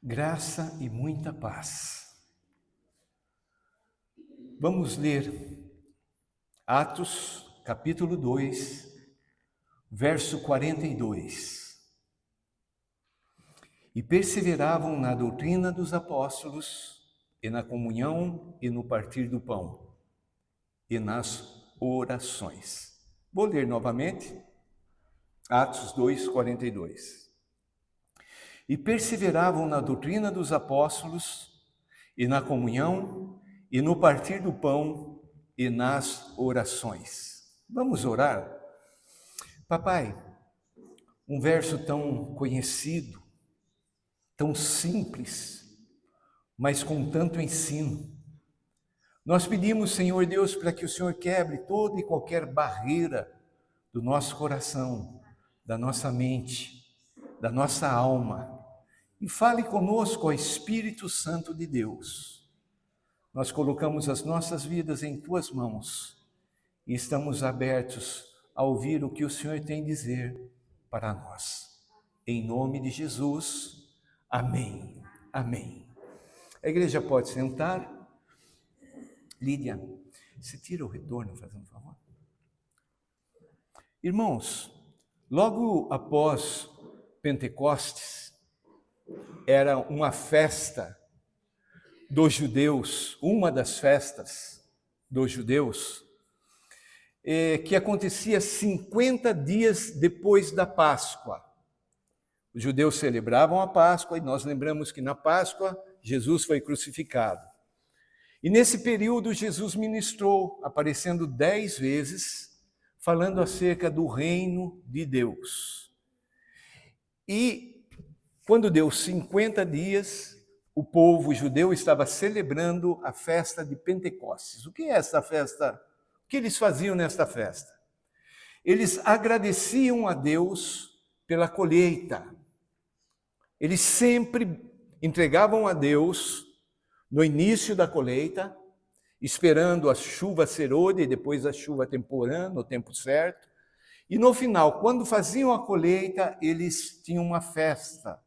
Graça e muita paz. Vamos ler Atos, capítulo 2, verso 42. E perseveravam na doutrina dos apóstolos, e na comunhão, e no partir do pão, e nas orações. Vou ler novamente, Atos 2, 42. E perseveravam na doutrina dos apóstolos, e na comunhão, e no partir do pão, e nas orações. Vamos orar? Papai, um verso tão conhecido, tão simples, mas com tanto ensino. Nós pedimos, Senhor Deus, para que o Senhor quebre toda e qualquer barreira do nosso coração, da nossa mente, da nossa alma, e fale conosco, ó Espírito Santo de Deus. Nós colocamos as nossas vidas em Tuas mãos e estamos abertos a ouvir o que o Senhor tem a dizer para nós. Em nome de Jesus, amém. Amém. A igreja pode sentar. Lídia, você tira o retorno, fazendo um favor? Irmãos, logo após Pentecostes, era uma festa dos judeus, uma das festas dos judeus, que acontecia 50 dias depois da Páscoa. Os judeus celebravam a Páscoa e nós lembramos que na Páscoa Jesus foi crucificado. E nesse período Jesus ministrou, aparecendo 10 vezes, falando acerca do reino de Deus. E quando deu 50 dias, o povo judeu estava celebrando a festa de Pentecostes. O que é essa festa? O que eles faziam nesta festa? Eles agradeciam a Deus pela colheita. Eles sempre entregavam a Deus no início da colheita, esperando a chuva serôdia e depois a chuva temporã, no tempo certo. E no final, quando faziam a colheita, eles tinham uma festa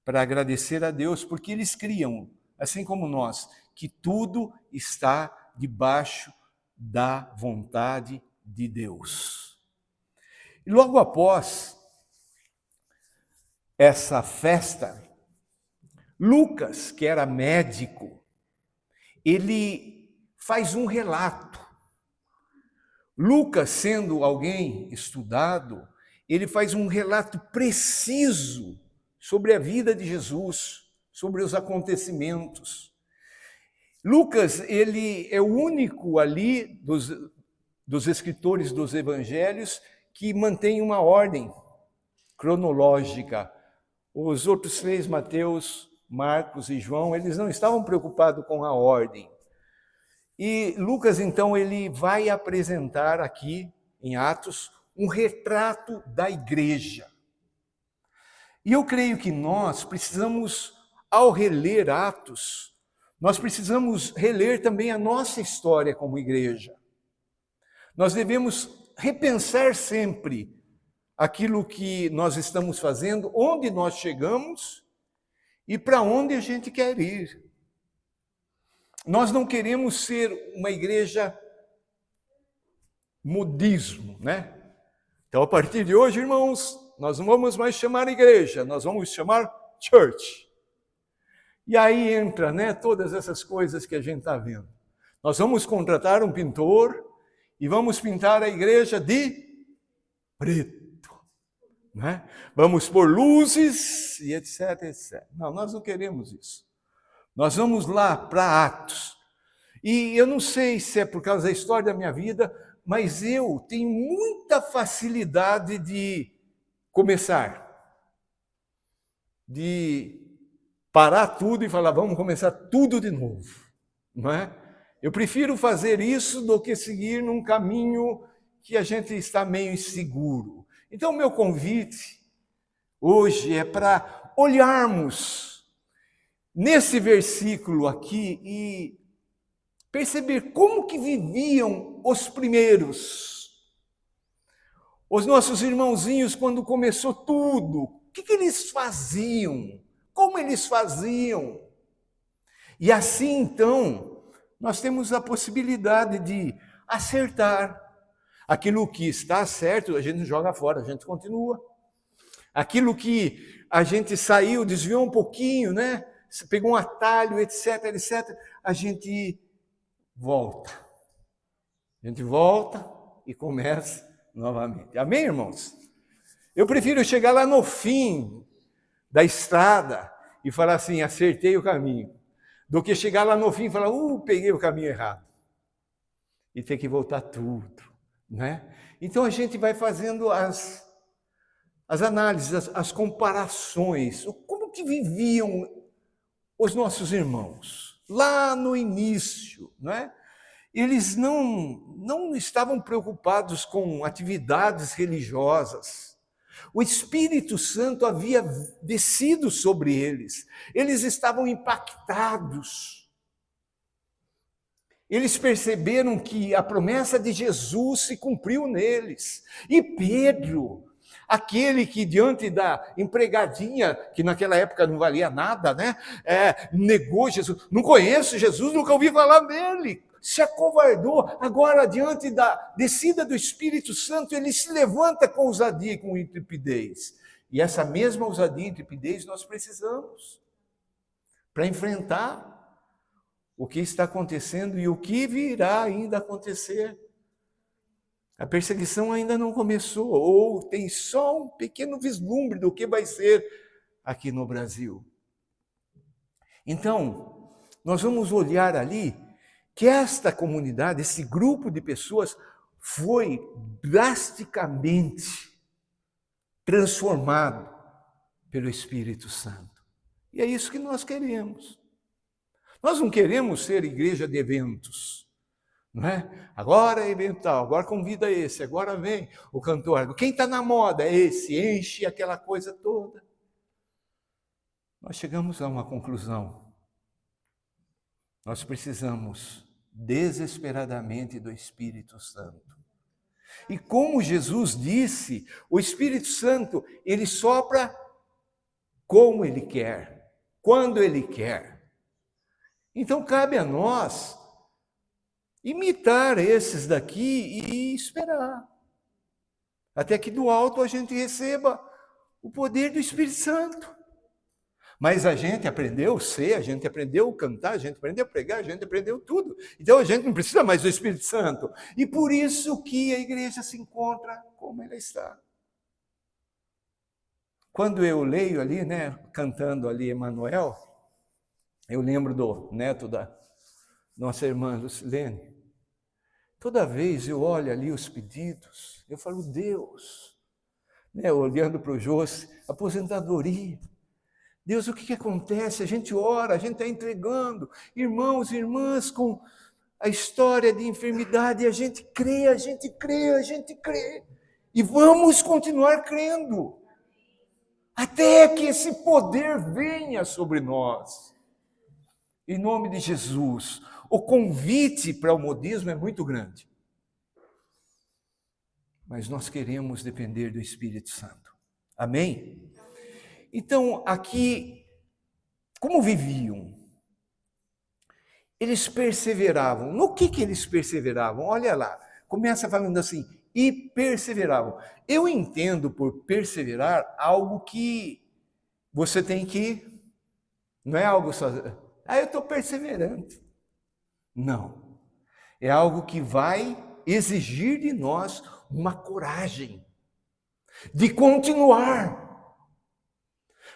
para agradecer a Deus, porque eles criam, assim como nós, que tudo está debaixo da vontade de Deus. E logo após essa festa, Lucas, que era médico, ele faz um relato. Lucas, sendo alguém estudado, ele faz um relato preciso sobre a vida de Jesus, sobre os acontecimentos. Lucas, ele é o único ali dos escritores dos evangelhos que mantém uma ordem cronológica. Os outros 3, Mateus, Marcos e João, eles não estavam preocupados com a ordem. E Lucas, então, ele vai apresentar aqui, em Atos, um retrato da igreja. E eu creio que nós precisamos, ao reler Atos, nós precisamos reler também a nossa história como igreja. Nós devemos repensar sempre aquilo que nós estamos fazendo, onde nós chegamos e para onde a gente quer ir. Nós não queremos ser uma igreja modismo, né? Então, a partir de hoje, irmãos, nós não vamos mais chamar igreja, nós vamos chamar church. E aí entra, né, todas essas coisas que a gente está vendo. Nós vamos contratar um pintor e vamos pintar a igreja de preto, né? Vamos pôr luzes e etc, etc. Não, nós não queremos isso. Nós vamos lá para Atos. E eu não sei se é por causa da história da minha vida, mas eu tenho muita facilidade de começar, de parar tudo e falar, vamos começar tudo de novo, não é? Eu prefiro fazer isso do que seguir num caminho que a gente está meio inseguro. Então, meu convite hoje é para olharmos nesse versículo aqui e perceber como que viviam os primeiros. Os nossos irmãozinhos, quando começou tudo, o que eles faziam? como eles faziam. E assim, então, nós temos a possibilidade de acertar. Aquilo que está certo, a gente não joga fora, a gente continua. Aquilo que a gente saiu, desviou um pouquinho, né? Pegou um atalho, etc, etc, a gente volta. A gente volta e começa novamente. Amém, irmãos? Eu prefiro chegar lá no fim da estrada e falar assim, acertei o caminho, do que chegar lá no fim e falar, peguei o caminho errado. E ter que voltar tudo, né? Então a gente vai fazendo as análises, as comparações, como que viviam os nossos irmãos lá no início, não é? Eles não estavam preocupados com atividades religiosas. O Espírito Santo havia descido sobre eles. Eles estavam impactados. Eles perceberam que a promessa de Jesus se cumpriu neles. E Pedro, aquele que diante da empregadinha, que naquela época não valia nada, né? Negou Jesus. Não conheço Jesus, nunca ouvi falar dele. Se acovardou. Agora, diante da descida do Espírito Santo, ele se levanta com ousadia e com intrepidez. E essa mesma ousadia e intrepidez nós precisamos para enfrentar o que está acontecendo e o que virá ainda acontecer. A perseguição ainda não começou, ou tem só um pequeno vislumbre do que vai ser aqui no Brasil. Então, nós vamos olhar ali que esta comunidade, esse grupo de pessoas, foi drasticamente transformado pelo Espírito Santo. E é isso que nós queremos. Nós não queremos ser igreja de eventos, não é? Agora é evento tal, agora convida esse, agora vem o cantor. Quem está na moda é esse, enche aquela coisa toda. Nós chegamos a uma conclusão. Nós precisamos desesperadamente do Espírito Santo. E como Jesus disse, o Espírito Santo, ele sopra como ele quer, quando ele quer. Então, cabe a nós imitar esses daqui e esperar. Até que do alto a gente receba o poder do Espírito Santo. Mas a gente aprendeu a ser, a gente aprendeu a cantar, a gente aprendeu a pregar, a gente aprendeu tudo. Então a gente não precisa mais do Espírito Santo. E por isso que a igreja se encontra como ela está. Quando eu leio ali, né, cantando ali Emanuel, eu lembro do neto da nossa irmã Lucilene. Toda vez eu olho ali os pedidos, eu falo, Deus, né, olhando para o José, aposentadoria. Deus, o que acontece? A gente ora, a gente está entregando, irmãos e irmãs, com a história de enfermidade, e a gente crê, a gente crê, a gente crê. E vamos continuar crendo, até que esse poder venha sobre nós. Em nome de Jesus, o convite para o modismo é muito grande. Mas nós queremos depender do Espírito Santo. Amém? Então, aqui, como viviam? Eles perseveravam. No que eles perseveravam? Olha lá, começa falando assim, e perseveravam. Eu entendo por perseverar algo que você tem que, não é algo só, eu estou perseverando. Não, é algo que vai exigir de nós uma coragem de continuar.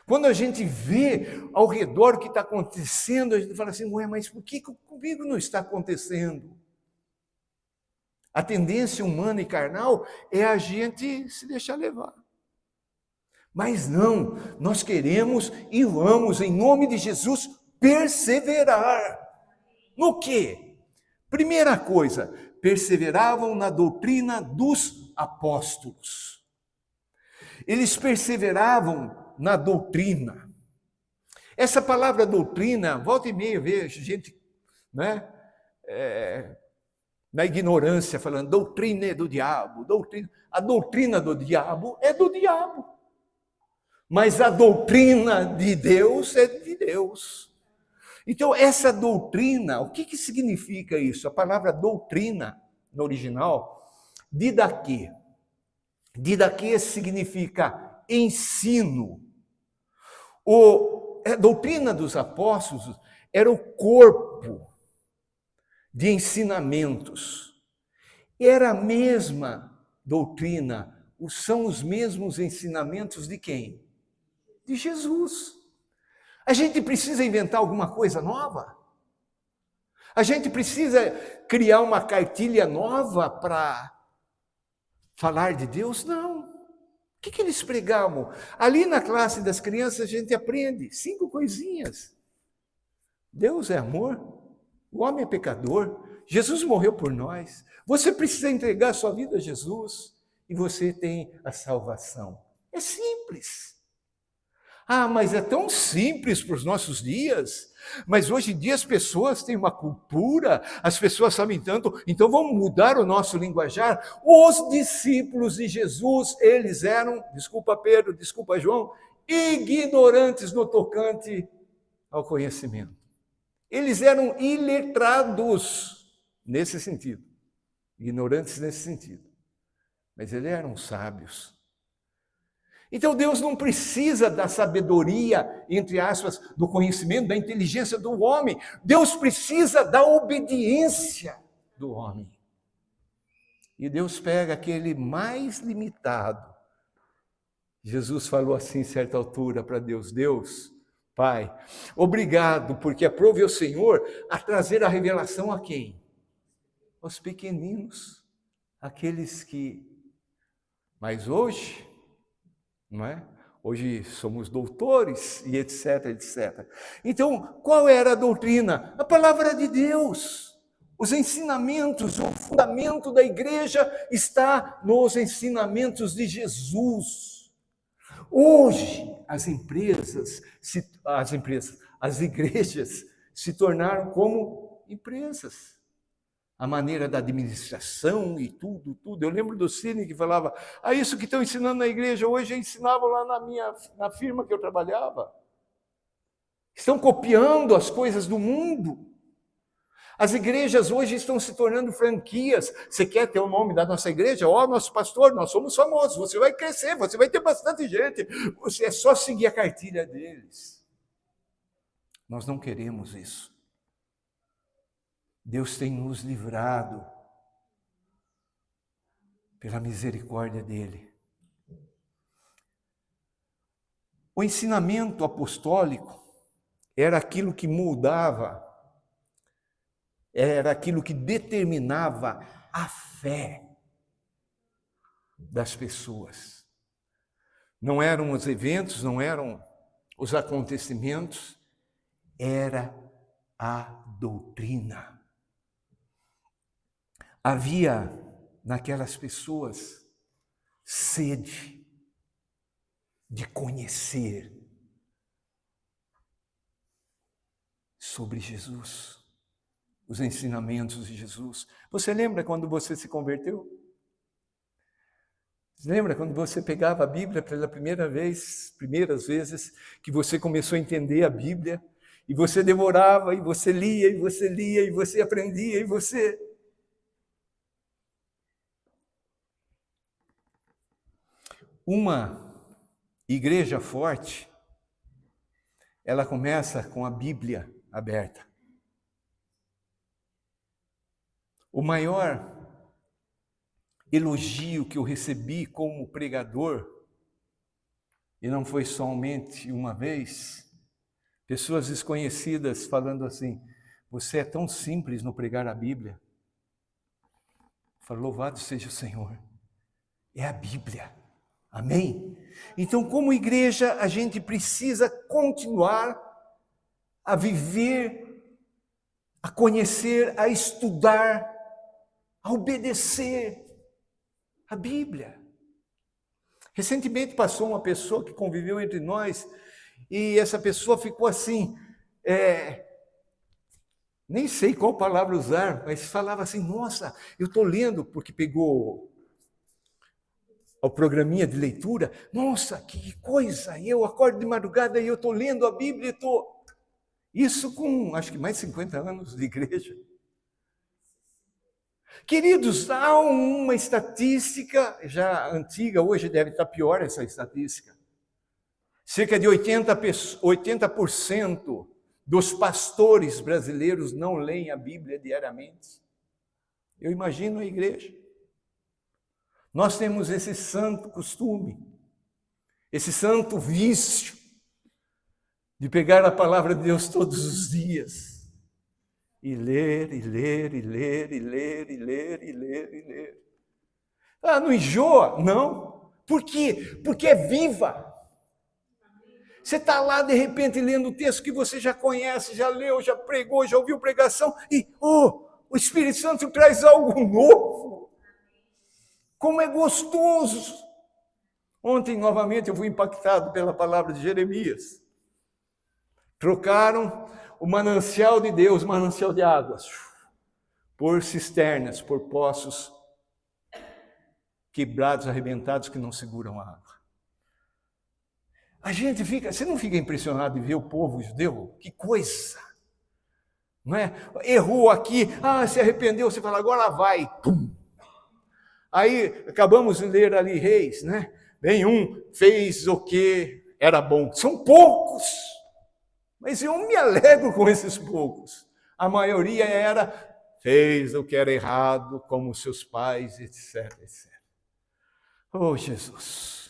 Quando a gente vê ao redor o que está acontecendo, a gente fala assim, ué, mas por que comigo não está acontecendo? A tendência humana e carnal é a gente se deixar levar. Mas não, nós queremos e vamos, em nome de Jesus, perseverar. No quê? Primeira coisa, perseveravam na doutrina dos apóstolos. Eles perseveravam na doutrina. Essa palavra doutrina, volta e meia, vejo gente, né, na ignorância, falando, doutrina é do diabo, doutrina. A doutrina do diabo é do diabo. mas a doutrina de Deus é de Deus. Então, essa doutrina, o que significa isso? A palavra doutrina, no original, didaquê. Didaquê significa ensino. A doutrina dos apóstolos era o corpo de ensinamentos. Era a mesma doutrina, são os mesmos ensinamentos de quem? De Jesus. A gente precisa inventar alguma coisa nova? A gente precisa criar uma cartilha nova para falar de Deus? Não. O que eles pregavam? Ali na classe das crianças a gente aprende 5 coisinhas. Deus é amor, o homem é pecador, Jesus morreu por nós. Você precisa entregar a sua vida a Jesus e você tem a salvação. É simples. Ah, mas é tão simples para os nossos dias. Mas hoje em dia as pessoas têm uma cultura, as pessoas sabem tanto, então vamos mudar o nosso linguajar. Os discípulos de Jesus, eles eram, desculpa Pedro, desculpa João, ignorantes no tocante ao conhecimento. Eles eram iletrados nesse sentido, ignorantes nesse sentido, mas eles eram sábios. Então Deus não precisa da sabedoria, entre aspas, do conhecimento, da inteligência do homem. Deus precisa da obediência do homem. E Deus pega aquele mais limitado. Jesus falou assim em certa altura para Deus: Deus, Pai, obrigado, porque aprove o Senhor a trazer a revelação a quem? Aos pequeninos, aqueles que... Mas hoje... não é? Hoje somos doutores e etc, etc. Então, qual era a doutrina? A palavra de Deus. Os ensinamentos, o fundamento da igreja está nos ensinamentos de Jesus. Hoje, as igrejas se tornaram como empresas. A maneira da administração e tudo. Eu lembro do Cine que falava, isso que estão ensinando na igreja, hoje ensinavam lá na firma que eu trabalhava. Estão copiando as coisas do mundo. As igrejas hoje estão se tornando franquias. Você quer ter o nome da nossa igreja? Nosso pastor, nós somos famosos, você vai crescer, você vai ter bastante gente. É só seguir a cartilha deles. Nós não queremos isso. Deus tem nos livrado pela misericórdia dele. O ensinamento apostólico era aquilo que moldava, era aquilo que determinava a fé das pessoas. Não eram os eventos, não eram os acontecimentos, era a doutrina. Havia naquelas pessoas sede de conhecer sobre Jesus, os ensinamentos de Jesus. Você lembra quando você se converteu? Você lembra quando você pegava a Bíblia pela primeiras vezes que você começou a entender a Bíblia, e você devorava, e você lia, e você lia, e você aprendia, e você... Uma igreja forte, ela começa com a Bíblia aberta. O maior elogio que eu recebi como pregador, e não foi somente uma vez, pessoas desconhecidas falando assim, você é tão simples no pregar a Bíblia. Eu falo, louvado seja o Senhor, é a Bíblia. Amém? Então, como igreja, a gente precisa continuar a viver, a conhecer, a estudar, a obedecer a Bíblia. Recentemente passou uma pessoa que conviveu entre nós e essa pessoa ficou assim, nem sei qual palavra usar, mas falava assim, nossa, eu estou lendo, porque pegou ao programinha de leitura. Nossa, que coisa! Eu acordo de madrugada e eu estou lendo a Bíblia e estou... Isso com, acho que mais de 50 anos de igreja. Queridos, há uma estatística, já antiga, hoje deve estar pior essa estatística. Cerca de 80% dos pastores brasileiros não leem a Bíblia diariamente. Eu imagino a igreja. Nós temos esse santo costume, esse santo vício de pegar a palavra de Deus todos os dias e ler, e ler, e ler, e ler, e ler, e ler, e ler. Ah, não enjoa? Não. Por quê? Porque é viva. Você está lá, de repente, lendo o texto que você já conhece, já leu, já pregou, já ouviu pregação, e, o Espírito Santo traz algo novo. Como é gostoso! Ontem, novamente, eu fui impactado pela palavra de Jeremias. Trocaram o manancial de Deus, manancial de águas, por cisternas, por poços quebrados, arrebentados, que não seguram a água. A gente fica, você não fica impressionado de ver o povo judeu? Que coisa! Não é? Errou aqui, se arrependeu, você fala, agora vai, pum! Aí, acabamos de ler ali Reis, né? Nenhum fez o que era bom. São poucos, mas eu me alegro com esses poucos. A maioria fez o que era errado, como seus pais, etc, etc. Oh, Jesus!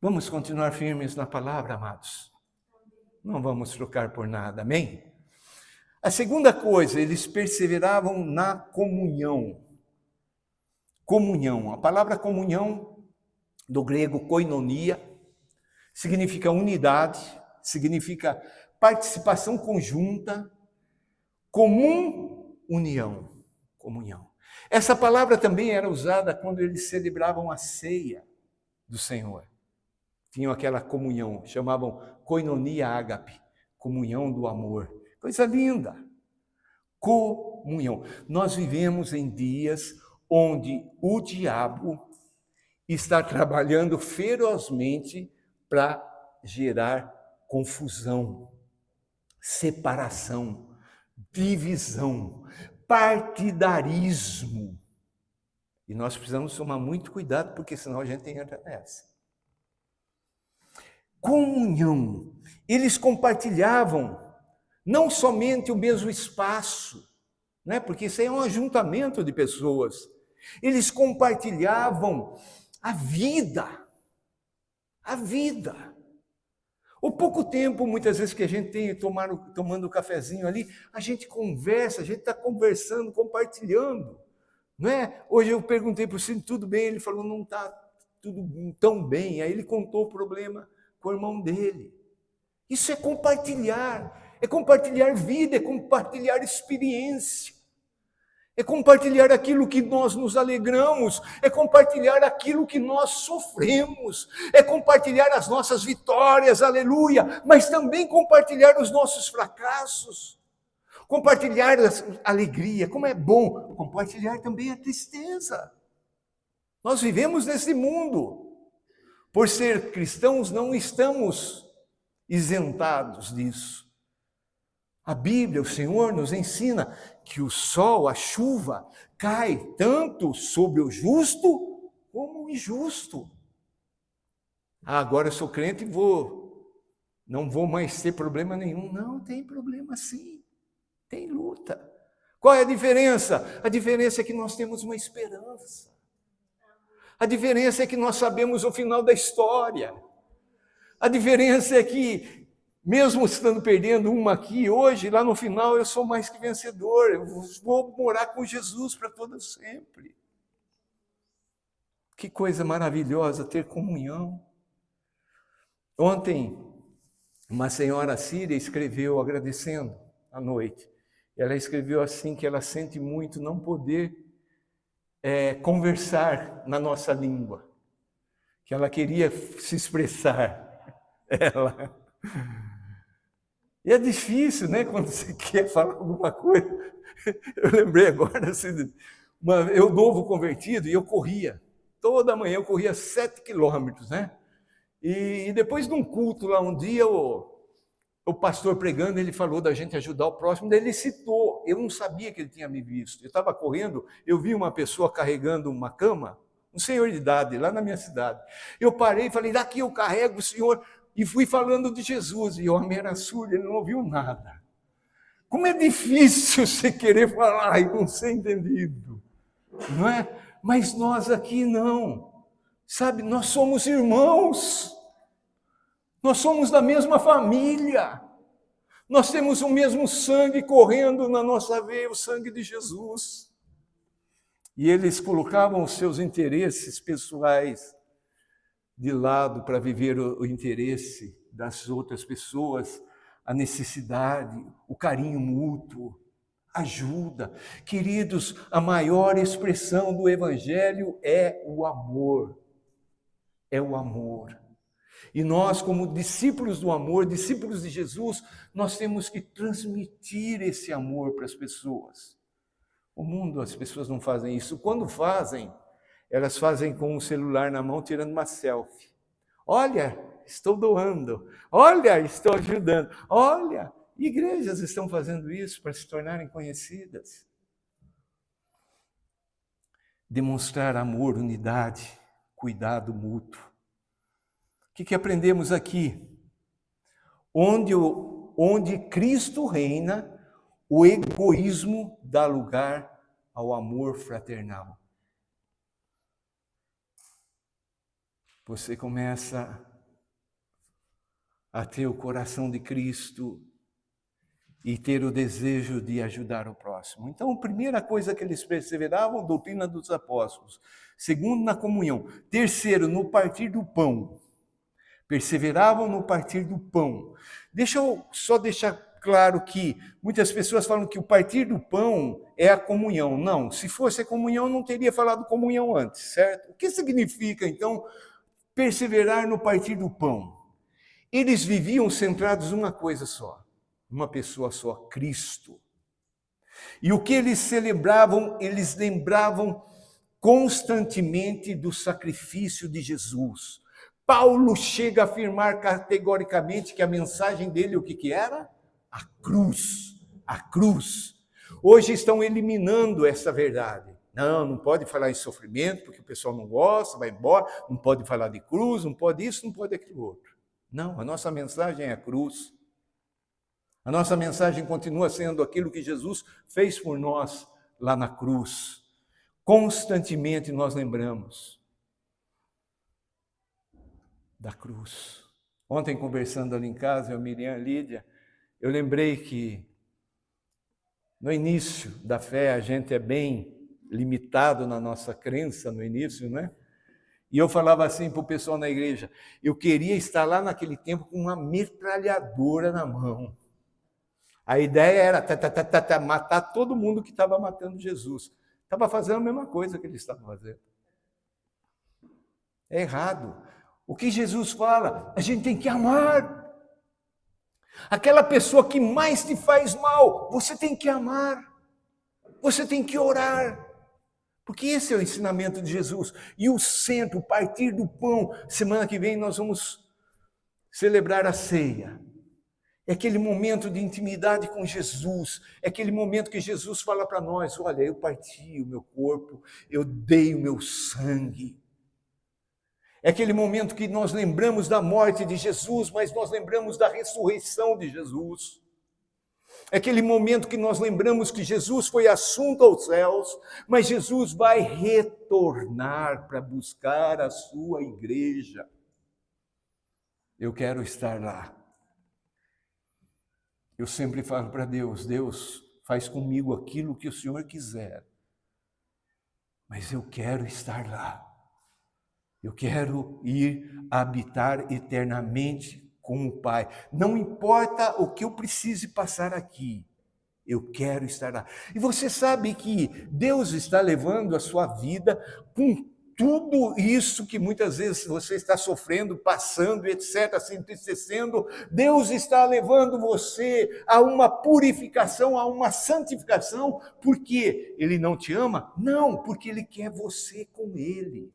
Vamos continuar firmes na palavra, amados. Não vamos trocar por nada, amém? A segunda coisa, eles perseveravam na comunhão. Comunhão. A palavra comunhão, do grego koinonia, significa unidade, significa participação conjunta, comum união, comunhão. Essa palavra também era usada quando eles celebravam a ceia do Senhor. Tinham aquela comunhão, chamavam koinonia ágape, comunhão do amor. Coisa linda. Comunhão. Nós vivemos em dias onde o diabo está trabalhando ferozmente para gerar confusão, separação, divisão, partidarismo. E nós precisamos tomar muito cuidado, porque senão a gente entra nessa. Comunhão. Eles compartilhavam não somente o mesmo espaço, né? Porque isso aí é um ajuntamento de pessoas. Eles compartilhavam a vida. A vida. O pouco tempo, muitas vezes, que a gente tem tomando um cafezinho ali, a gente conversa, a gente está conversando, compartilhando. Não é? Hoje eu perguntei para o Ciro, tudo bem? Ele falou, não está tudo tão bem. Aí ele contou o problema com o irmão dele. Isso é compartilhar vida, é compartilhar experiência, é compartilhar aquilo que nós nos alegramos, é compartilhar aquilo que nós sofremos, é compartilhar as nossas vitórias, aleluia, mas também compartilhar os nossos fracassos, compartilhar a alegria, como é bom, compartilhar também a tristeza. Nós vivemos nesse mundo. Por ser cristãos, não estamos isentados disso. A Bíblia, o Senhor nos ensina que o sol, a chuva, cai tanto sobre o justo como o injusto. Agora eu sou crente e não vou mais ter problema nenhum. Não, tem problema sim, tem luta. Qual é a diferença? A diferença é que nós temos uma esperança. A diferença é que nós sabemos o final da história. A diferença é que, mesmo estando perdendo uma aqui hoje, lá no final eu sou mais que vencedor. Eu vou morar com Jesus para todo sempre. Que coisa maravilhosa ter comunhão. Ontem, uma senhora síria escreveu agradecendo à noite. Ela escreveu assim que ela sente muito não poder conversar na nossa língua, que ela queria se expressar. E é difícil, né, quando você quer falar alguma coisa. Eu lembrei agora, assim, eu novo convertido, e eu corria Toda manhã eu corria 7 quilômetros, né? E depois de um culto lá um dia, o pastor pregando, ele falou da gente ajudar o próximo, daí ele citou, eu não sabia que ele tinha me visto. Eu estava correndo, eu vi uma pessoa carregando uma cama, um senhor de idade, lá na minha cidade. Eu parei e falei, daqui eu carrego o senhor, e fui falando de Jesus, e o homem era surdo, ele não ouviu nada. Como é difícil você querer falar e não ser entendido, não é? Mas nós aqui não, sabe, nós somos irmãos, nós somos da mesma família, nós temos o mesmo sangue correndo na nossa veia, o sangue de Jesus. E eles colocavam os seus interesses pessoais de lado para viver o interesse das outras pessoas, a necessidade, o carinho mútuo, ajuda. Queridos, a maior expressão do Evangelho é o amor. É o amor. E nós, como discípulos do amor, discípulos de Jesus, nós temos que transmitir esse amor para as pessoas. O mundo, as pessoas não fazem isso. Quando fazem, elas fazem com o celular na mão, tirando uma selfie. Olha, estou doando. Olha, estou ajudando. Olha, igrejas estão fazendo isso para se tornarem conhecidas. Demonstrar amor, unidade, cuidado mútuo. O que aprendemos aqui? Onde Cristo reina, o egoísmo dá lugar ao amor fraternal. Você começa a ter o coração de Cristo e ter o desejo de ajudar o próximo. Então, a primeira coisa que eles perseveravam, doutrina dos apóstolos. Segundo, na comunhão. Terceiro, no partir do pão. Perseveravam no partir do pão. Deixa eu só deixar claro que muitas pessoas falam que o partir do pão é a comunhão. Não, se fosse a comunhão, não teria falado comunhão antes, certo? O que significa, então, perseverar no partir do pão? Eles viviam centrados numa coisa só, uma pessoa só, Cristo. E o que eles celebravam, eles lembravam constantemente do sacrifício de Jesus. Paulo chega a afirmar categoricamente que a mensagem dele, o que era? A cruz. A cruz. Hoje estão eliminando essa verdade. Não pode falar em sofrimento, porque o pessoal não gosta, vai embora. Não pode falar de cruz, não pode isso, não pode aquilo outro. Não, a nossa mensagem é a cruz. A nossa mensagem continua sendo aquilo que Jesus fez por nós lá na cruz. Constantemente nós lembramos da cruz. Ontem, conversando ali em casa, eu, Miriam, Lídia, eu lembrei que no início da fé a gente é bem limitado na nossa crença no início, né? E eu falava assim para o pessoal na igreja, eu queria estar lá naquele tempo com uma metralhadora na mão. A ideia era matar todo mundo que estava matando Jesus. Estava fazendo a mesma coisa que eles estavam fazendo. É errado. O que Jesus fala? A gente tem que amar. Aquela pessoa que mais te faz mal, você tem que amar. Você tem que orar. Porque esse é o ensinamento de Jesus. E o centro, o partir do pão. Semana que vem nós vamos celebrar a ceia. É aquele momento de intimidade com Jesus. É aquele momento que Jesus fala para nós, olha, eu parti o meu corpo, eu dei o meu sangue. É aquele momento que nós lembramos da morte de Jesus, mas nós lembramos da ressurreição de Jesus. É aquele momento que nós lembramos que Jesus foi assunto aos céus, mas Jesus vai retornar para buscar a sua igreja. Eu quero estar lá. Eu sempre falo para Deus, Deus, faz comigo aquilo que o Senhor quiser, mas eu quero estar lá. Eu quero ir habitar eternamente com o Pai. Não importa o que eu precise passar aqui, eu quero estar lá. E você sabe que Deus está levando a sua vida com tudo isso que muitas vezes você está sofrendo, passando, etc., se entristecendo. Deus está levando você a uma purificação, a uma santificação, porque Ele não te ama? Não, porque Ele quer você com Ele.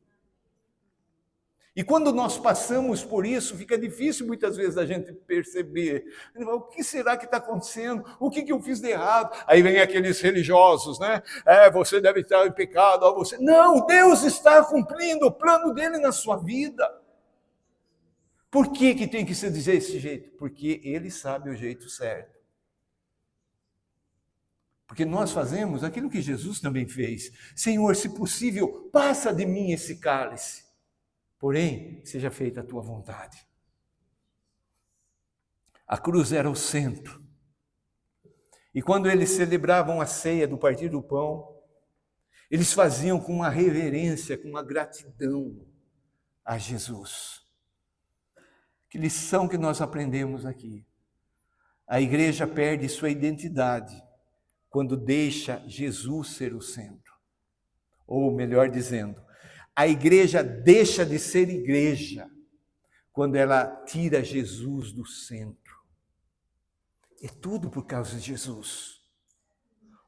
E quando nós passamos por isso, fica difícil muitas vezes a gente perceber. O que será que está acontecendo? O que eu fiz de errado? Aí vem aqueles religiosos, né? Você deve estar em pecado. Você... Não, Deus está cumprindo o plano dele na sua vida. Por que tem que se dizer desse jeito? Porque ele sabe o jeito certo. Porque nós fazemos aquilo que Jesus também fez. Senhor, se possível, passa de mim esse cálice. Porém, seja feita a tua vontade. A cruz era o centro. E quando eles celebravam a ceia do partir do pão, eles faziam com uma reverência, com uma gratidão a Jesus. Que lição que nós aprendemos aqui. A igreja perde sua identidade quando deixa Jesus ser o centro. Ou melhor dizendo, a igreja deixa de ser igreja quando ela tira Jesus do centro. É tudo por causa de Jesus.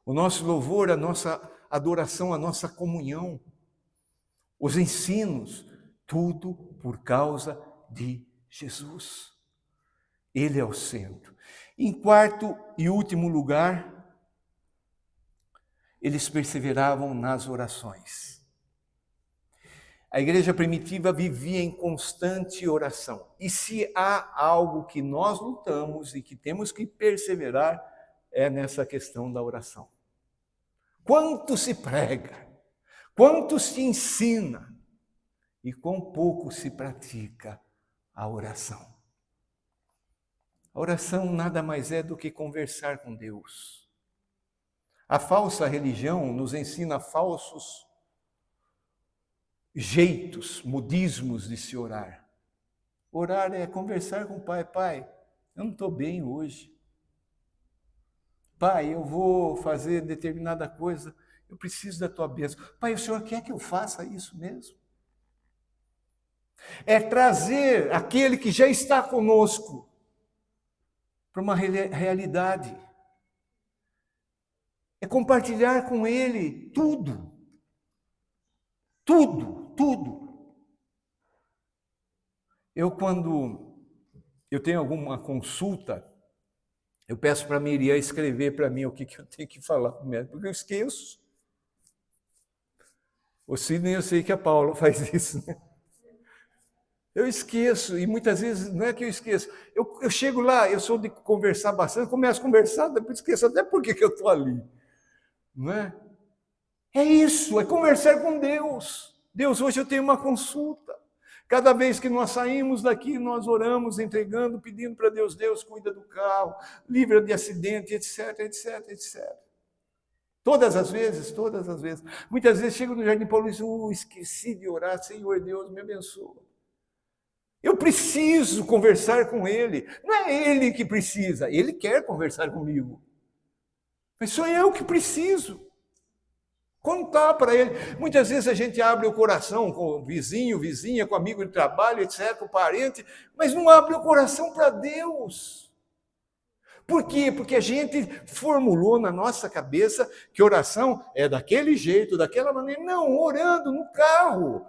O nosso louvor, a nossa adoração, a nossa comunhão, os ensinos, tudo por causa de Jesus. Ele é o centro. Em quarto e último lugar, eles perseveravam nas orações. A igreja primitiva vivia em constante oração. E se há algo que nós lutamos e que temos que perseverar, é nessa questão da oração. Quanto se prega, quanto se ensina, e quão pouco se pratica a oração. A oração nada mais é do que conversar com Deus. A falsa religião nos ensina falsos jeitos, modismos de se orar. Orar é conversar com o Pai. Pai, eu não estou bem hoje. Pai, eu vou fazer determinada coisa, eu preciso da tua bênção. Pai, o Senhor quer que eu faça isso mesmo? É trazer aquele que já está conosco para uma realidade. É compartilhar com ele tudo. Tudo. Quando eu tenho alguma consulta, eu peço para a Miriam escrever para mim o que eu tenho que falar para o médico, porque eu esqueço. O Sidney, eu sei que a Paula faz isso, né? Eu esqueço, e muitas vezes não é que eu esqueço. Eu chego lá, eu sou de conversar bastante, começo a conversar, depois esqueço até por que eu estou ali. Não é? É isso, é conversar com Deus. Deus, hoje eu tenho uma consulta. Cada vez que nós saímos daqui, nós oramos, entregando, pedindo para Deus, Deus, cuida do carro, livra de acidente, etc. Todas as vezes. Muitas vezes chego no Jardim Paulista, esqueci de orar, Senhor Deus, me abençoa. Eu preciso conversar com Ele. Não é Ele que precisa, Ele quer conversar comigo. Mas sou eu que preciso contar para Ele. Muitas vezes a gente abre o coração com o vizinho, vizinha, com amigo de trabalho, etc., com parente, mas não abre o coração para Deus. Por quê? Porque a gente formulou na nossa cabeça que oração é daquele jeito, daquela maneira. Não, orando no carro,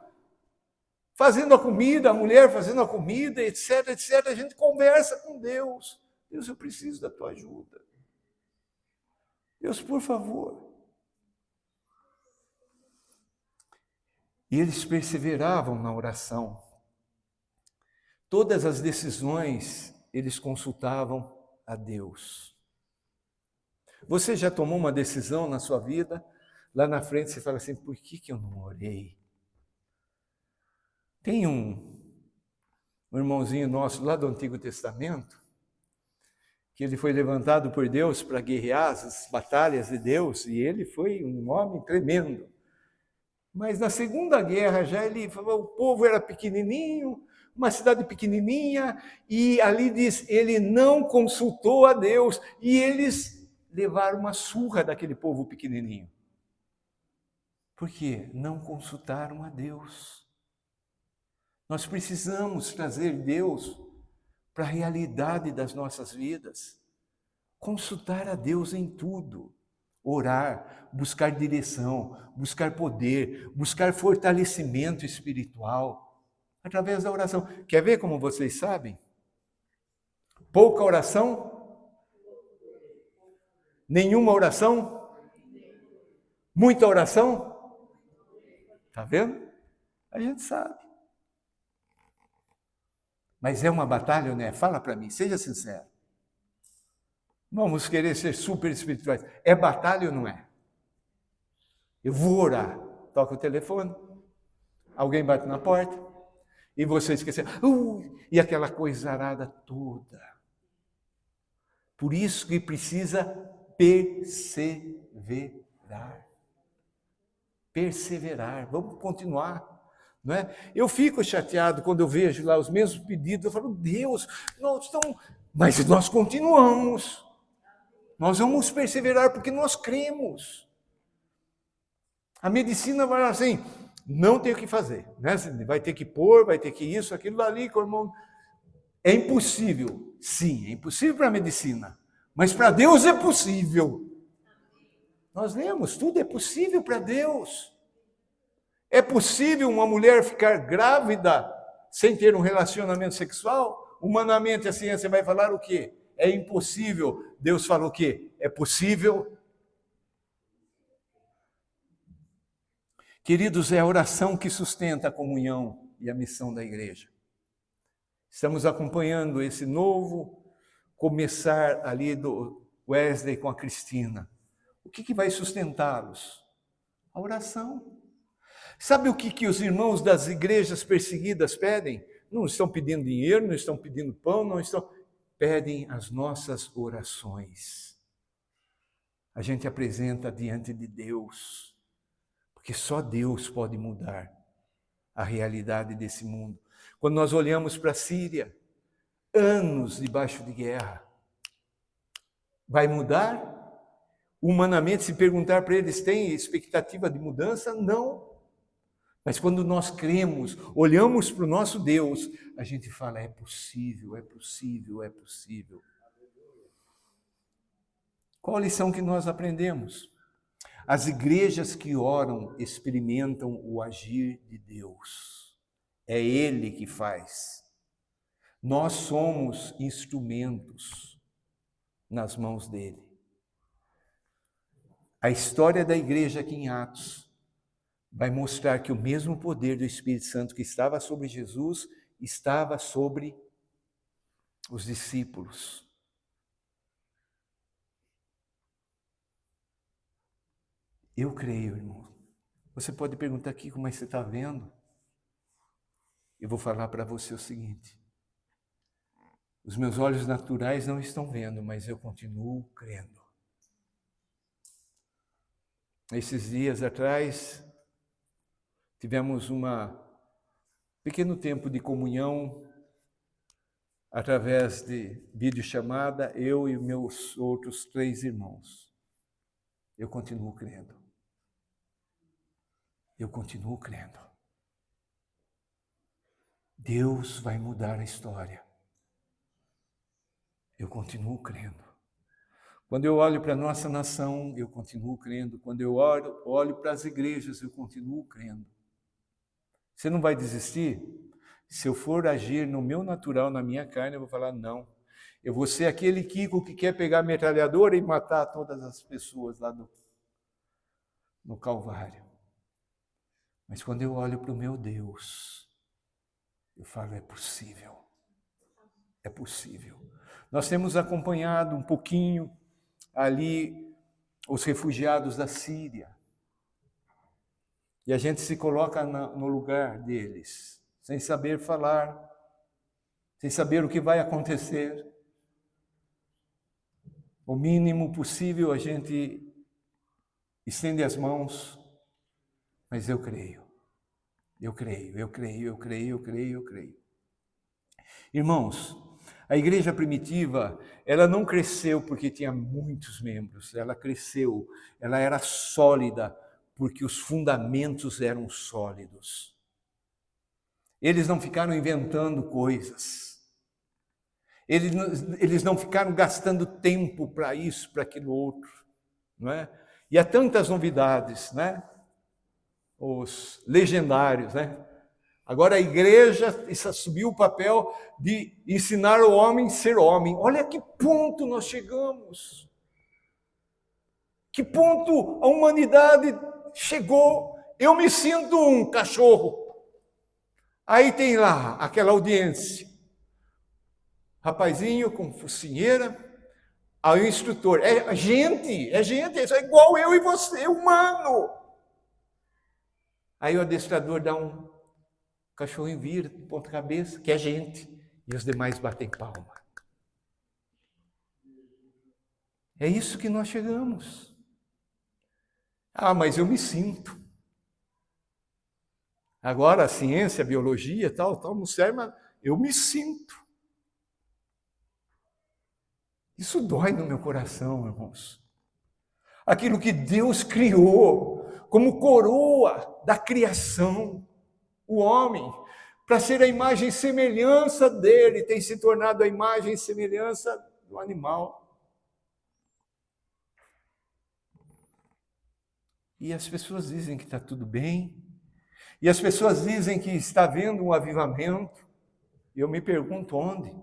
fazendo a comida, a mulher fazendo a comida, etc., a gente conversa com Deus. Deus, eu preciso da tua ajuda. Deus, por favor. E eles perseveravam na oração. Todas as decisões eles consultavam a Deus. Você já tomou uma decisão na sua vida? Lá na frente você fala assim, por que eu não orei? Tem um irmãozinho nosso lá do Antigo Testamento, que ele foi levantado por Deus para guerrear as batalhas de Deus, e ele foi um homem tremendo. Mas na Segunda Guerra já ele falou, o povo era pequenininho, uma cidade pequenininha, e ali diz, ele não consultou a Deus, e eles levaram uma surra daquele povo pequenininho. Por quê? Não consultaram a Deus. Nós precisamos trazer Deus para a realidade das nossas vidas. Consultar a Deus em tudo. Orar, buscar direção, buscar poder, buscar fortalecimento espiritual. Através da oração. Quer ver como vocês sabem? Pouca oração? Nenhuma oração? Muita oração? Está vendo? A gente sabe. Mas é uma batalha, né? Fala para mim, seja sincero. Vamos querer ser super espirituais. É batalha ou não é? Eu vou orar. Toca o telefone, alguém bate na porta, e você esqueceu. E aquela coisa arada toda. Por isso que precisa perseverar. Perseverar. Vamos continuar. Não é? Eu fico chateado quando eu vejo lá os mesmos pedidos. Eu falo, Deus, nós estamos... Mas nós continuamos. Nós vamos perseverar porque nós cremos. A medicina vai assim, não tem o que fazer. Né? Vai ter que pôr, vai ter que isso, aquilo ali, com o irmão. É impossível. Sim, é impossível para a medicina. Mas para Deus é possível. Nós lemos, tudo é possível para Deus. É possível uma mulher ficar grávida sem ter um relacionamento sexual? Humanamente, a ciência vai falar o quê? É impossível. Deus fala o quê? É possível. Queridos, é a oração que sustenta a comunhão e a missão da igreja. Estamos acompanhando esse novo começar ali do Wesley com a Cristina. O que vai sustentá-los? A oração. Sabe o que os irmãos das igrejas perseguidas pedem? Não estão pedindo dinheiro, não estão pedindo pão, não estão... Pedem as nossas orações. A gente apresenta diante de Deus, porque só Deus pode mudar a realidade desse mundo. Quando nós olhamos para a Síria, anos debaixo de guerra, vai mudar? Humanamente, se perguntar para eles, tem expectativa de mudança? Não. Mas quando nós cremos, olhamos para o nosso Deus, a gente fala, é possível, é possível, é possível. Qual a lição que nós aprendemos? As igrejas que oram experimentam o agir de Deus. É Ele que faz. Nós somos instrumentos nas mãos dele. A história da igreja aqui em Atos vai mostrar que o mesmo poder do Espírito Santo que estava sobre Jesus estava sobre os discípulos. Eu creio, irmão. Você pode perguntar aqui como é que você está vendo? Eu vou falar para você o seguinte. Os meus olhos naturais não estão vendo, mas eu continuo crendo. Esses dias atrás, tivemos um pequeno tempo de comunhão através de videochamada, eu e meus outros 3 irmãos. Eu continuo crendo. Eu continuo crendo. Deus vai mudar a história. Eu continuo crendo. Quando eu olho para a nossa nação, eu continuo crendo. Quando eu olho para as igrejas, eu continuo crendo. Você não vai desistir? Se eu for agir no meu natural, na minha carne, eu vou falar não. Eu vou ser aquele Kiko que quer pegar a metralhadora e matar todas as pessoas lá no Calvário. Mas quando eu olho para o meu Deus, eu falo, é possível. É possível. Nós temos acompanhado um pouquinho ali os refugiados da Síria. E a gente se coloca no lugar deles, sem saber falar, sem saber o que vai acontecer. O mínimo possível a gente estende as mãos, mas eu creio. Eu creio, eu creio, eu creio, eu creio, eu creio. Irmãos, a igreja primitiva, ela não cresceu porque tinha muitos membros, ela cresceu, ela era sólida, porque os fundamentos eram sólidos. Eles não ficaram inventando coisas. Eles não ficaram gastando tempo para isso, para aquilo outro. Não é? E há tantas novidades, né? Os legendários, né? Agora a igreja assumiu o papel de ensinar o homem a ser homem. Olha a que ponto nós chegamos. Que ponto a humanidade chegou. Eu me sinto um cachorro. Aí tem lá aquela audiência. Rapazinho com focinheira. Aí o instrutor. É gente, isso é igual eu e você, humano. Aí o adestrador dá um cachorrinho vira, ponta cabeça, que é gente. E os demais batem palma. É isso que nós chegamos. Ah, mas eu me sinto. Agora a ciência, a biologia, tal, não serve, mas eu me sinto. Isso dói no meu coração, irmãos. Aquilo que Deus criou como coroa da criação, o homem, para ser a imagem e semelhança dele, tem se tornado a imagem e semelhança do animal. E as pessoas dizem que está tudo bem, e as pessoas dizem que está havendo um avivamento, e eu me pergunto onde?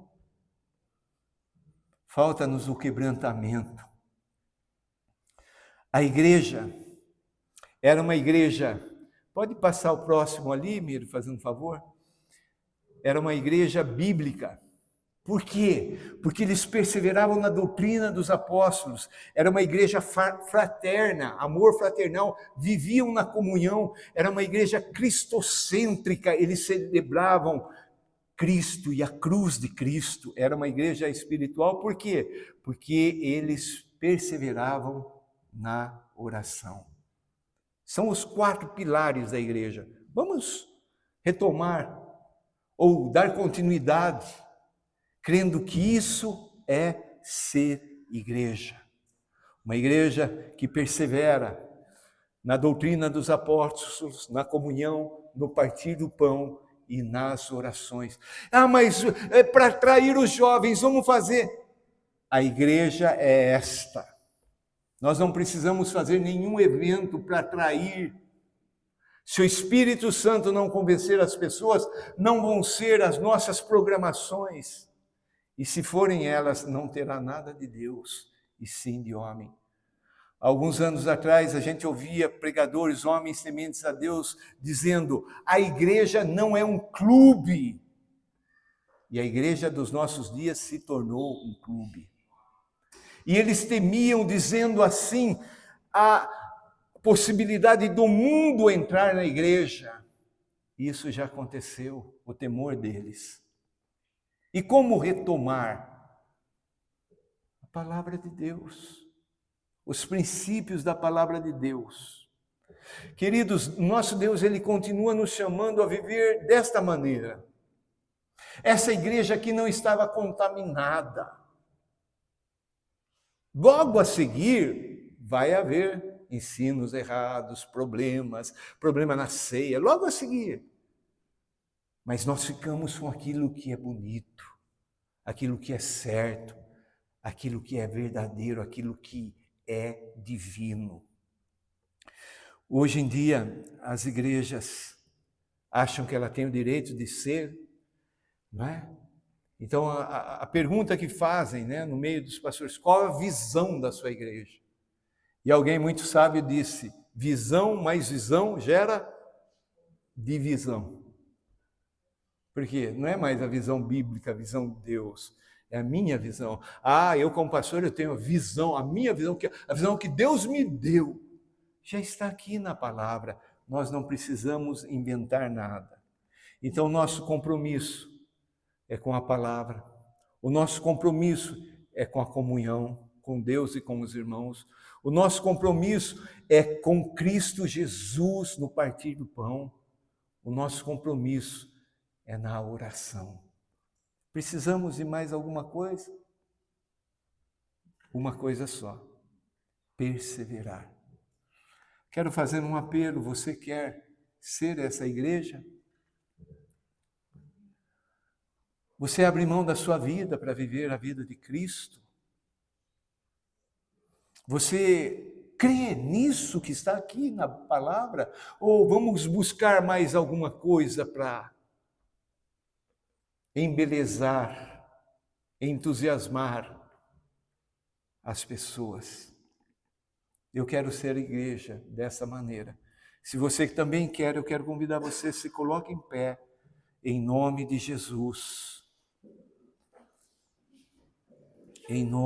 Falta-nos o quebrantamento. A igreja era uma igreja, pode passar o próximo ali, Miro, fazendo um favor? Era uma igreja bíblica. Por quê? Porque eles perseveravam na doutrina dos apóstolos. Era uma igreja fraterna, amor fraternal, viviam na comunhão. Era uma igreja cristocêntrica, eles celebravam Cristo e a cruz de Cristo. Era uma igreja espiritual, por quê? Porque eles perseveravam na oração. São os 4 pilares da igreja. Vamos retomar ou dar continuidade, crendo que isso é ser igreja. Uma igreja que persevera na doutrina dos apóstolos, na comunhão, no partir do pão e nas orações. Ah, mas para atrair os jovens, vamos fazer. A igreja é esta. Nós não precisamos fazer nenhum evento para atrair. Se o Espírito Santo não convencer as pessoas, não vão ser as nossas programações. E se forem elas, não terá nada de Deus, e sim de homem. Alguns anos atrás, a gente ouvia pregadores, homens tementes a Deus, dizendo: a igreja não é um clube. E a igreja dos nossos dias se tornou um clube. E eles temiam, dizendo assim, a possibilidade do mundo entrar na igreja. Isso já aconteceu, o temor deles. E como retomar? A palavra de Deus. Os princípios da palavra de Deus. Queridos, nosso Deus, Ele continua nos chamando a viver desta maneira. Essa igreja aqui não estava contaminada. Logo a seguir, vai haver ensinos errados, problema na ceia, logo a seguir. Mas nós ficamos com aquilo que é bonito, aquilo que é certo, aquilo que é verdadeiro, aquilo que é divino. Hoje em dia, as igrejas acham que ela tem o direito de ser, não é? Então, a pergunta que fazem, né, no meio dos pastores, qual a visão da sua igreja? E alguém muito sábio disse, visão mais visão gera divisão. Por quê? Não é mais a visão bíblica, a visão de Deus. É a minha visão. Ah, eu como pastor, eu tenho a visão, a minha visão, a visão que Deus me deu. Já está aqui na palavra. Nós não precisamos inventar nada. Então, nosso compromisso é com a palavra. O nosso compromisso é com a comunhão com Deus e com os irmãos. O nosso compromisso é com Cristo Jesus no partir do pão. O nosso compromisso é na oração. Precisamos de mais alguma coisa? Uma coisa só: perseverar. Quero fazer um apelo. Você quer ser essa igreja? Você abre mão da sua vida para viver a vida de Cristo? Você crê nisso que está aqui na palavra? Ou vamos buscar mais alguma coisa para embelezar, entusiasmar as pessoas? Eu quero ser igreja dessa maneira. Se você também quer, eu quero convidar você, se coloque em pé, em nome de Jesus. Em nome